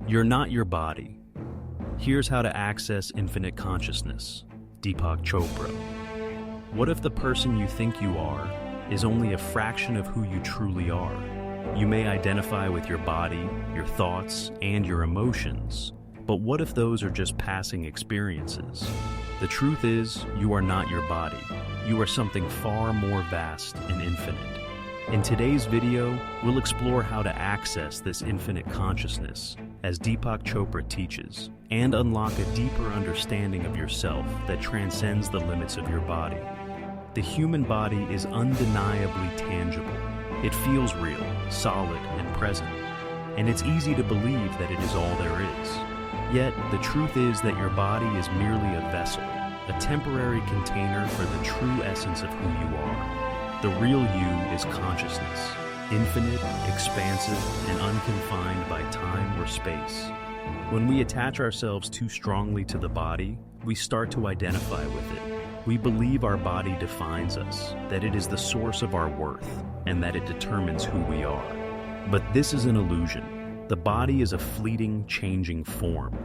You're not your body. Here's how to access infinite consciousness. Deepak Chopra. What if the person you think you are is only a fraction of who you truly are? You may identify with your body, your thoughts, and your emotions, but what if those are just passing experiences? The truth is, you are not your body. You are something far more vast and infinite. In today's video, we'll explore how to access this infinite consciousness, as Deepak Chopra teaches, and unlock a deeper understanding of yourself that transcends the limits of your body. The human body is undeniably tangible. It feels real, solid, and present, and it's easy to believe that it is all there is. Yet, the truth is that your body is merely a vessel, a temporary container for the true essence of who you are. The real you is consciousness, infinite, expansive, and unconfined by time or space. When we attach ourselves too strongly to the body, we start to identify with it. We believe our body defines us, that it is the source of our worth, and that it determines who we are. But this is an illusion. The body is a fleeting, changing form.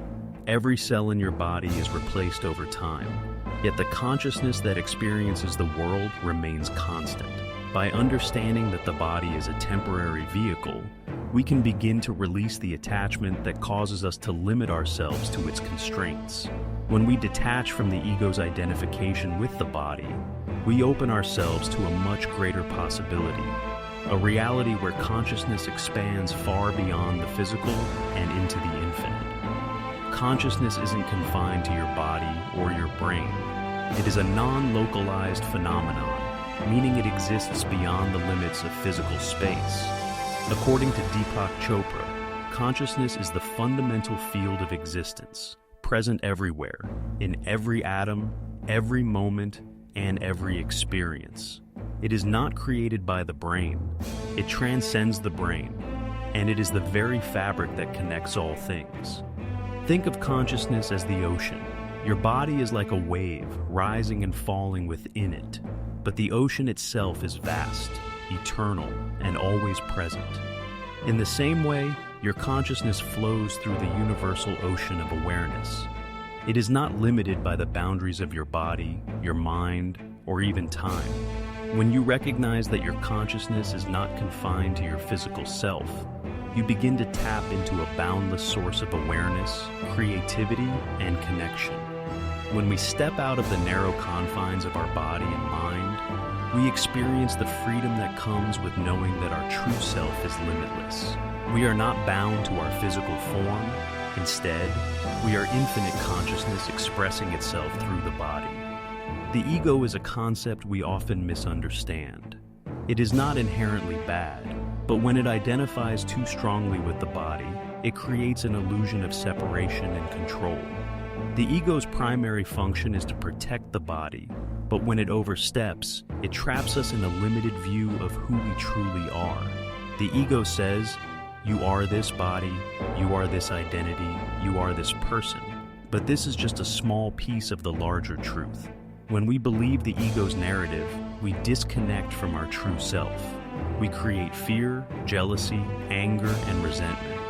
Every cell in your body is replaced over time, yet the consciousness that experiences the world remains constant. By understanding that the body is a temporary vehicle, we can begin to release the attachment that causes us to limit ourselves to its constraints. When we detach from the ego's identification with the body, we open ourselves to a much greater possibility, a reality where consciousness expands far beyond the physical and into the infinite. Consciousness isn't confined to your body or your brain. It is a non-localized phenomenon, meaning it exists beyond the limits of physical space. According to Deepak Chopra, consciousness is the fundamental field of existence, present everywhere, in every atom, every moment, and every experience. It is not created by the brain. It transcends the brain, and it is the very fabric that connects all things. Think of consciousness as the ocean. Your body is like a wave, rising and falling within it. But the ocean itself is vast, eternal, and always present. In the same way, your consciousness flows through the universal ocean of awareness. It is not limited by the boundaries of your body, your mind, or even time. When you recognize that your consciousness is not confined to your physical self, you begin to tap into a boundless source of awareness, creativity, and connection. When we step out of the narrow confines of our body and mind, we experience the freedom that comes with knowing that our true self is limitless. We are not bound to our physical form. Instead, we are infinite consciousness expressing itself through the body. The ego is a concept we often misunderstand. It is not inherently bad, but when it identifies too strongly with the body, it creates an illusion of separation and control. The ego's primary function is to protect the body, but when it oversteps, it traps us in a limited view of who we truly are. The ego says, "You are this body, you are this identity, you are this person." But this is just a small piece of the larger truth. When we believe the ego's narrative, we disconnect from our true self. We create fear, jealousy, anger, and resentment.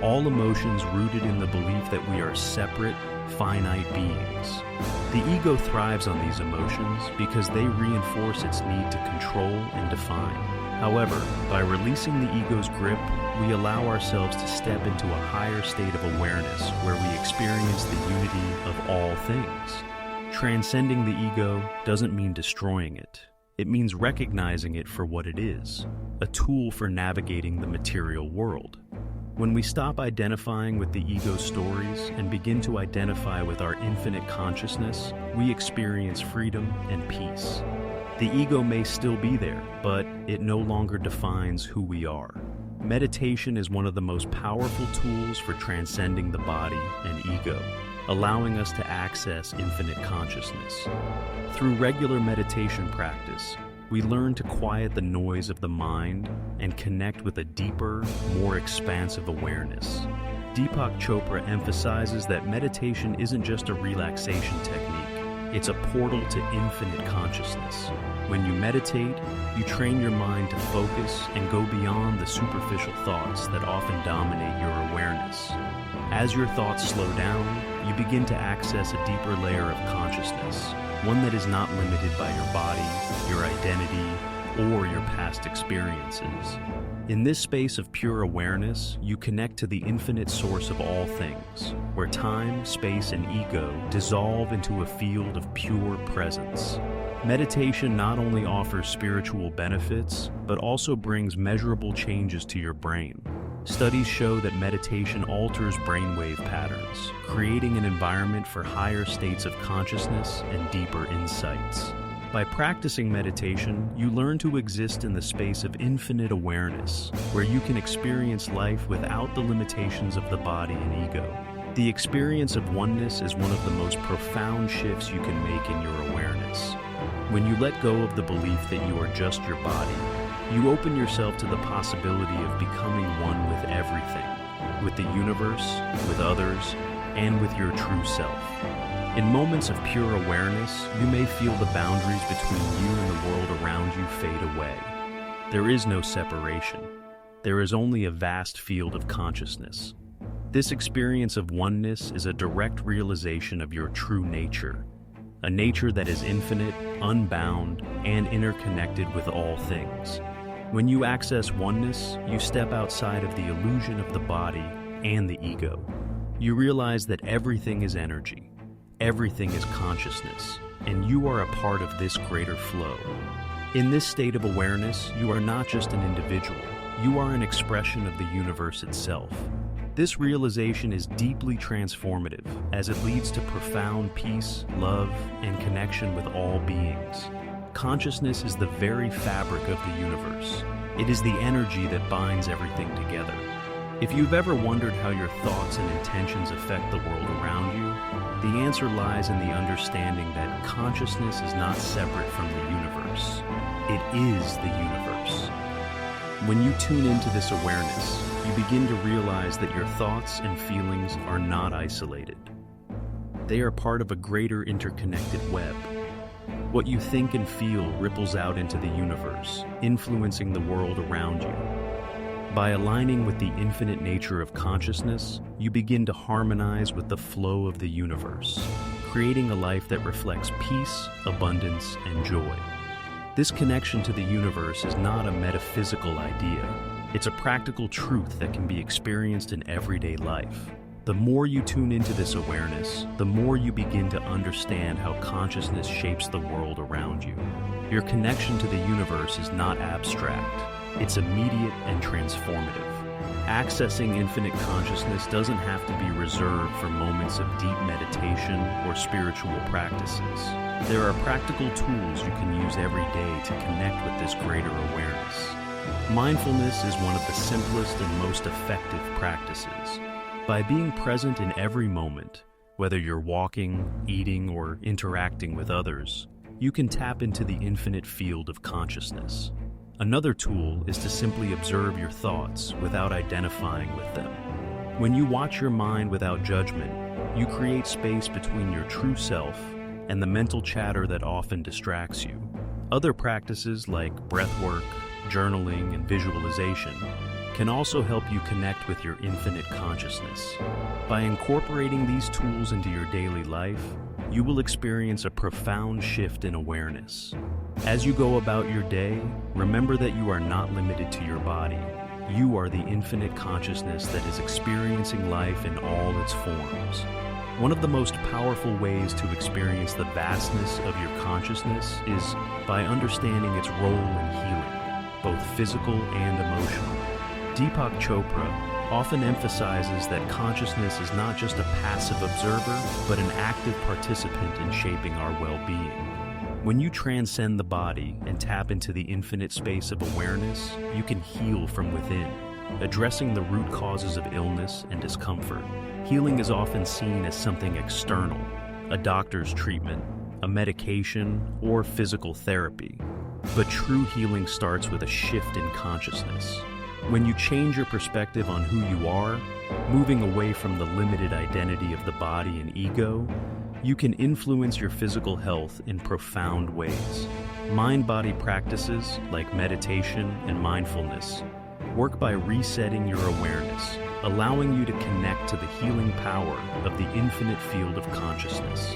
All emotions rooted in the belief that we are separate, finite beings. The ego thrives on these emotions because they reinforce its need to control and define. However, by releasing the ego's grip, we allow ourselves to step into a higher state of awareness where we experience the unity of all things. Transcending the ego doesn't mean destroying it. It means recognizing it for what it is, a tool for navigating the material world. When we stop identifying with the ego's stories and begin to identify with our infinite consciousness, we experience freedom and peace. The ego may still be there, but it no longer defines who we are. Meditation is one of the most powerful tools for transcending the body and ego, allowing us to access infinite consciousness. Through regular meditation practice, we learn to quiet the noise of the mind and connect with a deeper, more expansive awareness. Deepak Chopra emphasizes that meditation isn't just a relaxation technique, it's a portal to infinite consciousness. When you meditate, you train your mind to focus and go beyond the superficial thoughts that often dominate your awareness. As your thoughts slow down, you begin to access a deeper layer of consciousness, one that is not limited by your body, your identity, or your past experiences. In this space of pure awareness, you connect to the infinite source of all things, where time, space, and ego dissolve into a field of pure presence. Meditation not only offers spiritual benefits, but also brings measurable changes to your brain. Studies show that meditation alters brainwave patterns, creating an environment for higher states of consciousness and deeper insights. By practicing meditation, you learn to exist in the space of infinite awareness, where you can experience life without the limitations of the body and ego. The experience of oneness is one of the most profound shifts you can make in your awareness. When you let go of the belief that you are just your body, you open yourself to the possibility of becoming one with everything, with the universe, with others, and with your true self. In moments of pure awareness, you may feel the boundaries between you and the world around you fade away. There is no separation. There is only a vast field of consciousness. This experience of oneness is a direct realization of your true nature, a nature that is infinite, unbound, and interconnected with all things. When you access oneness, you step outside of the illusion of the body and the ego. You realize that everything is energy, everything is consciousness, and you are a part of this greater flow. In this state of awareness, you are not just an individual, you are an expression of the universe itself. This realization is deeply transformative, as it leads to profound peace, love, and connection with all beings. Consciousness is the very fabric of the universe. It is the energy that binds everything together. If you've ever wondered how your thoughts and intentions affect the world around you, the answer lies in the understanding that consciousness is not separate from the universe. It is the universe. When you tune into this awareness, you begin to realize that your thoughts and feelings are not isolated. They are part of a greater interconnected web. What you think and feel ripples out into the universe, influencing the world around you. By aligning with the infinite nature of consciousness, you begin to harmonize with the flow of the universe, creating a life that reflects peace, abundance, and joy. This connection to the universe is not a metaphysical idea. It's a practical truth that can be experienced in everyday life. The more you tune into this awareness, the more you begin to understand how consciousness shapes the world around you. Your connection to the universe is not abstract. It's immediate and transformative. Accessing infinite consciousness doesn't have to be reserved for moments of deep meditation or spiritual practices. There are practical tools you can use every day to connect with this greater awareness. Mindfulness is one of the simplest and most effective practices. By being present in every moment, whether you're walking, eating, or interacting with others, you can tap into the infinite field of consciousness. Another tool is to simply observe your thoughts without identifying with them. When you watch your mind without judgment, you create space between your true self and the mental chatter that often distracts you. Other practices like breathwork, journaling, and visualization can also help you connect with your infinite consciousness. By incorporating these tools into your daily life, you will experience a profound shift in awareness. As you go about your day, remember that you are not limited to your body. You are the infinite consciousness that is experiencing life in all its forms. One of the most powerful ways to experience the vastness of your consciousness is by understanding its role in healing, both physical and emotional. Deepak Chopra often emphasizes that consciousness is not just a passive observer, but an active participant in shaping our well-being. When you transcend the body and tap into the infinite space of awareness, you can heal from within, addressing the root causes of illness and discomfort. Healing is often seen as something external, a doctor's treatment, a medication, or physical therapy. But true healing starts with a shift in consciousness. When you change your perspective on who you are, moving away from the limited identity of the body and ego, you can influence your physical health in profound ways. Mind-body practices like meditation and mindfulness work by resetting your awareness, allowing you to connect to the healing power of the infinite field of consciousness.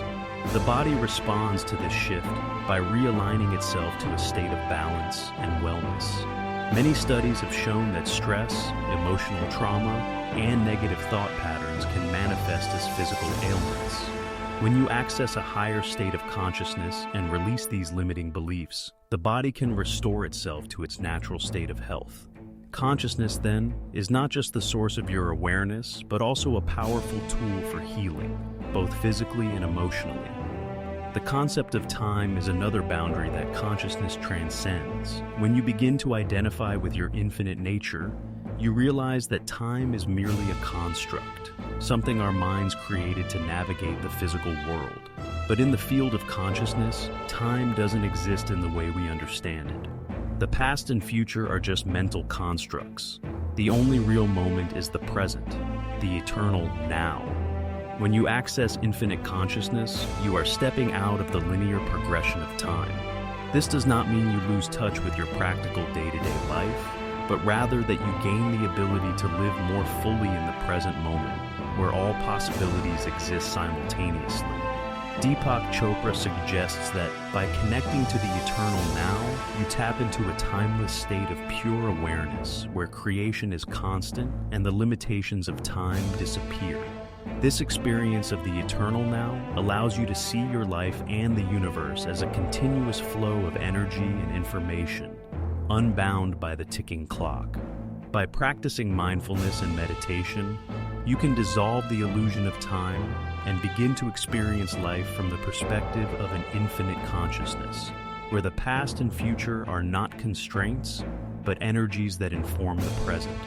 The body responds to this shift by realigning itself to a state of balance and wellness. Many studies have shown that stress, emotional trauma, and negative thought patterns can manifest as physical ailments. When you access a higher state of consciousness and release these limiting beliefs, the body can restore itself to its natural state of health. Consciousness, then, is not just the source of your awareness, but also a powerful tool for healing, both physically and emotionally. The concept of time is another boundary that consciousness transcends. When you begin to identify with your infinite nature, you realize that time is merely a construct, something our minds created to navigate the physical world. But in the field of consciousness, time doesn't exist in the way we understand it. The past and future are just mental constructs. The only real moment is the present, the eternal now. When you access infinite consciousness, you are stepping out of the linear progression of time. This does not mean you lose touch with your practical day-to-day life, but rather that you gain the ability to live more fully in the present moment, where all possibilities exist simultaneously. Deepak Chopra suggests that by connecting to the eternal now, you tap into a timeless state of pure awareness, where creation is constant and the limitations of time disappear. This experience of the eternal now allows you to see your life and the universe as a continuous flow of energy and information, unbound by the ticking clock. By practicing mindfulness and meditation, you can dissolve the illusion of time and begin to experience life from the perspective of an infinite consciousness, where the past and future are not constraints, but energies that inform the present.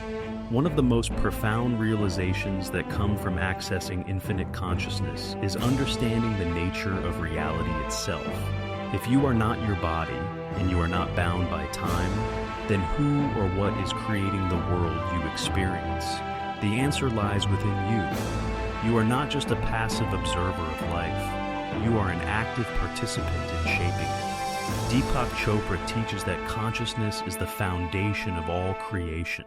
One of the most profound realizations that come from accessing infinite consciousness is understanding the nature of reality itself. If you are not your body and you are not bound by time, then who or what is creating the world you experience? The answer lies within you. You are not just a passive observer of life. You are an active participant in shaping it. Deepak Chopra teaches that consciousness is the foundation of all creation.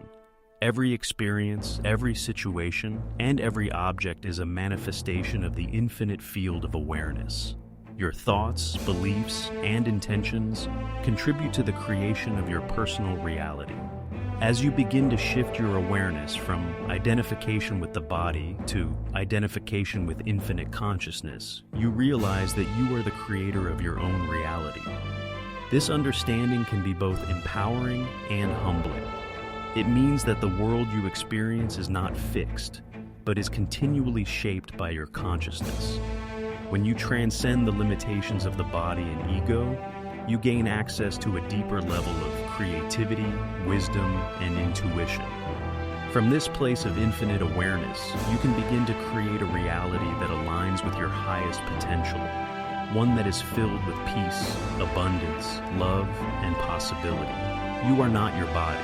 Every experience, every situation, and every object is a manifestation of the infinite field of awareness. Your thoughts, beliefs, and intentions contribute to the creation of your personal reality. As you begin to shift your awareness from identification with the body to identification with infinite consciousness, you realize that you are the creator of your own reality. This understanding can be both empowering and humbling. It means that the world you experience is not fixed, but is continually shaped by your consciousness. When you transcend the limitations of the body and ego, you gain access to a deeper level of creativity, wisdom, and intuition. From this place of infinite awareness, you can begin to create a reality that aligns with your highest potential, one that is filled with peace, abundance, love, and possibility. You are not your body.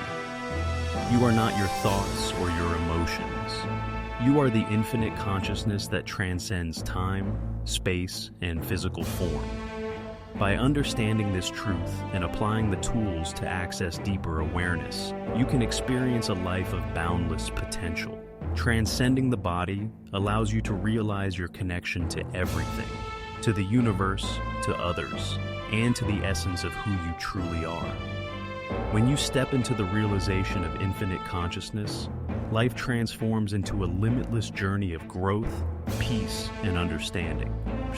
You are not your thoughts or your emotions. You are the infinite consciousness that transcends time, space, and physical form. By understanding this truth and applying the tools to access deeper awareness, you can experience a life of boundless potential. Transcending the body allows you to realize your connection to everything, to the universe, to others, and to the essence of who you truly are. When you step into the realization of infinite consciousness, life transforms into a limitless journey of growth, peace, and understanding.